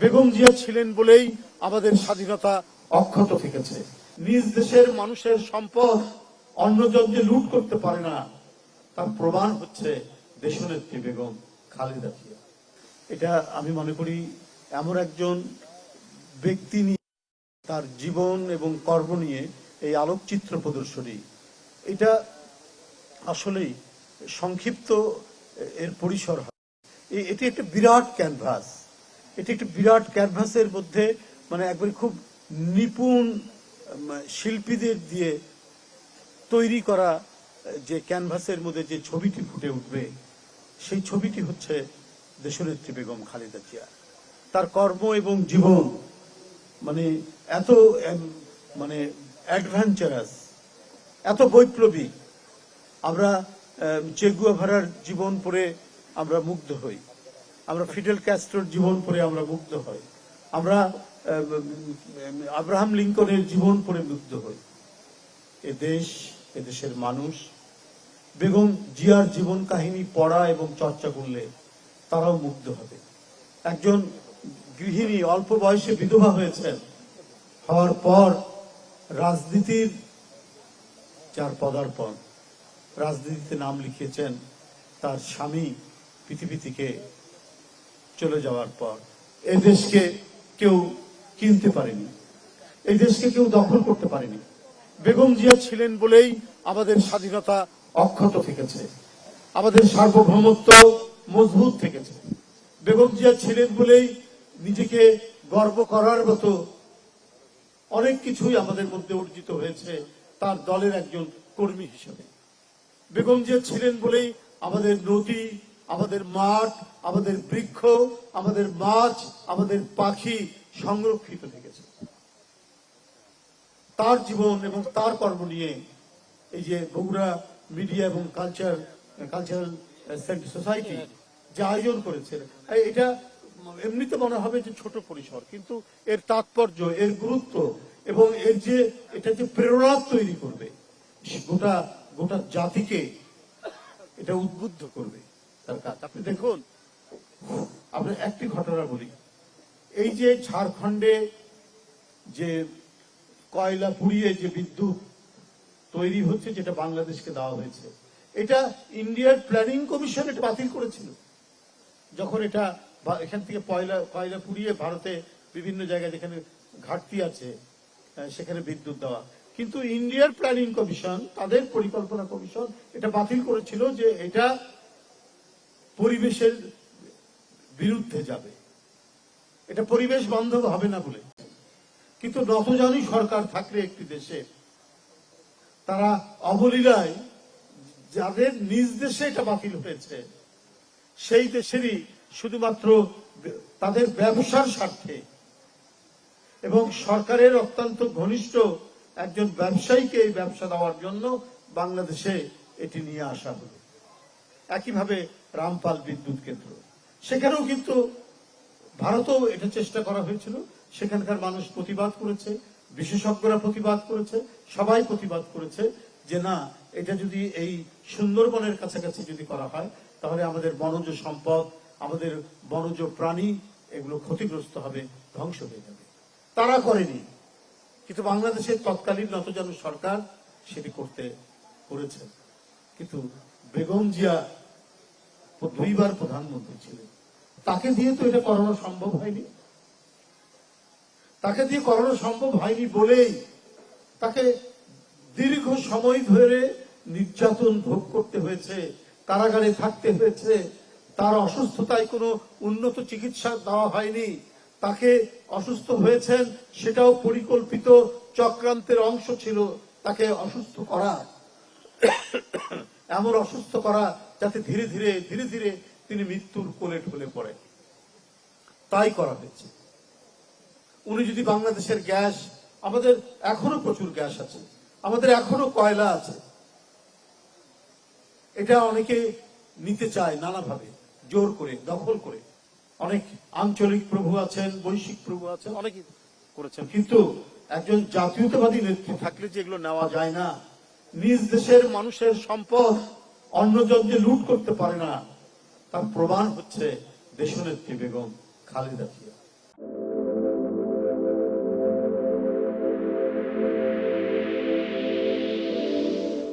বেগম জিয়া ছিলেন বলেই আমাদের স্বাধীনতা অক্ষত থেকেছে। নিজ দেশের মানুষের সম্পদ অন্যজন যে লুট করতে পারে না, তার প্রমাণ হচ্ছে দেশনেত্রী বেগম খালেদা জিয়া। এটা আমি মনে করি এমন একজন ব্যক্তি নিয়ে, তার জীবন এবং কর্ম নিয়ে এই আলোকচিত্র প্রদর্শনী, এটা আসলেই সংক্ষিপ্ত এর পরিসর হয়। এটি একটা বিরাট ক্যানভাস, এটি একটা বিরাট ক্যানভাসের মধ্যে মানে একবারে খুব নিপুণ শিল্পীদের দিয়ে তৈরি করা যে ক্যানভাসের মধ্যে যে ছবিটি ফুটে উঠবে, সেই ছবিটি হচ্ছে দেশনেত্রী বেগম খালেদা জিয়া। তার কর্ম এবং জীবন মানে এত মানে অ্যাডভেঞ্চারাস, এত বৈপ্লবিক। আমরা চে গুয়েভারার জীবন পড়ে আমরা মুগ্ধ হই, আমরা ফিডেল ক্যাস্ট্রোর জীবন পড়ে আমরা মুগ্ধ হই, আমরা আব্রাহাম লিঙ্কনের জীবন পড়ে মুগ্ধ হই। এদেশের মানুষ বেগম জিয়ার জীবন কাহিনী পড়া এবং চর্চা করলে তারাও মুগ্ধ হবে। একজন গৃহিণী অল্প বয়সে বিধবা হয়েছেন, হওয়ার পর রাজনীতির যার পদার্পণ, রাজনীতিতে নাম লিখিয়েছেন তার স্বামী পৃথিবী থেকে চলে যাওয়ার পর। এই দেশকে কেউ কিনতে পারেনি, এই দেশকে কেউ দখল করতে পারেনি। বেগম জিয়া ছিলেন বলেই আমাদের স্বাধীনতা অক্ষত থেকেছে, আমাদের সার্বভৌমত্ব মজবুত থেকেছে। বেগম জিয়া ছিলেন বলেই নিজেকে গর্ব করার মতো অনেক কিছুই আমাদের মধ্যে অর্জিত হয়েছে তার দলের একজন কর্মী হিসেবে। বেগম জিয়া ছিলেন বলেই আমাদের নদী, আমাদের মাঠ, আমাদের বৃক্ষ, আমাদের মাছ, আমাদের পাখি সংরক্ষিত থেকেছে। তার জীবন এবং তার কর্ম নিয়ে এই যে বগুড়া মিডিয়া এবং কালচারাল সোসাইটি যে আয়োজন করেছে, এটা এমনিতে মনে হবে যে ছোট পরিসর, কিন্তু এর তাৎপর্য, এর গুরুত্ব এবং এর যে এটা যে প্রেরণা তৈরি করবে, গোটা গোটা জাতিকে এটা উদ্বুদ্ধ করবে তার কাজ। আপনি দেখুন, আমরা একটি ঘটনা বলি, এই যে ঝাড়খণ্ডে যে কয়লা পুড়িয়ে যে বিদ্যুৎ তৈরি হচ্ছে, যেটা বাংলাদেশকে দেওয়া হয়েছে, এটা ইন্ডিয়ার প্ল্যানিং কমিশন এটা বাতিল করেছিল। যখন এটা এখান থেকে কয়লা পুড়িয়ে ভারতে বিভিন্ন জায়গায় যেখানে ঘাটতি আছে সেখানে বিদ্যুৎ দেওয়া, কিন্তু ইন্ডিয়ার প্ল্যানিং কমিশন, তাদের পরিকল্পনা কমিশন এটা বাতিল করেছিল যে এটা পরিবেশের বিরুদ্ধে যাবে, এটা পরিবেশ বান্ধব হবে না বলে। কিন্তু নতজানি সরকার থাকলে একটি দেশে, তারা অবলীলায় যাদের নিজ দেশে এটা বাতিল হয়েছে, সেই দেশেরই শুধুমাত্র তাদের ব্যবসার স্বার্থে এবং সরকারের অত্যন্ত ঘনিষ্ঠ একজন ব্যবসায়ীকে এই ব্যবসা দেওয়ার জন্য বাংলাদেশে এটি নিয়ে আসা হলো। একইভাবে রামপাল বিদ্যুৎ কেন্দ্র, সেখানেও কিন্তু ভারতেও এটা চেষ্টা করা হয়েছিল, সেখানকার মানুষ প্রতিবাদ করেছে, বিশেষজ্ঞরা প্রতিবাদ করেছে, সবাই প্রতিবাদ করেছে যে না, এটা যদি এই সুন্দরবনের কাছাকাছি যদি করা হয় তাহলে আমাদের বনজ সম্পদ, আমাদের বনজ প্রাণী এগুলো ক্ষতিগ্রস্ত হবে, ধ্বংস হয়ে যাবে। তারা করেনি, কিন্তু বাংলাদেশের তৎকালীন নতজানু সরকার সেটি করেছে। কিন্তু বেগম জিয়া 2 বার প্রধানমন্ত্রী ছিলেন, তাকে দিয়ে তো এটা করানো সম্ভব হয়নি। তাকে দিয়ে করানো সম্ভব হয়নি বলেই তাকে দীর্ঘ সময় ধরে নির্যাতন ভোগ করতে হয়েছে, কারাগারে থাকতে হয়েছে। তার অসুস্থতায় কোনো উন্নত চিকিৎসা দেওয়া হয়নি, তাকে অসুস্থ হয়েছেন সেটাও পরিকল্পিত চক্রান্তের অংশ ছিল, তাকে অসুস্থ করা, এমন অসুস্থ করা যাতে ধীরে ধীরে ধীরে ধীরে তিনি মৃত্যুর কোলে ঢলে পড়ে, তাই করা হয়েছে। উনি যদি বাংলাদেশের গ্যাস, আমাদের এখনো প্রচুর গ্যাস আছে, আমাদের এখনো কয়লা আছে, এটা অনেকে নিতে চায় নানাভাবে, জোর করে, দখল করে। অনেক আঞ্চলিক প্রভু আছেন, বৈশ্বিক প্রভু আছেন, অনেকে করেছেন, কিন্তু একজন জাতীয়তাবাদী নেত্রী থাকলে যে এগুলো নেওয়া যায় না। নিজ দেশের মানুষের সম্পদ অন্যজন যে লুট করতে পারে না, তার প্রমাণ হচ্ছে দেশনেত্রী বেগম খালেদা জিয়া।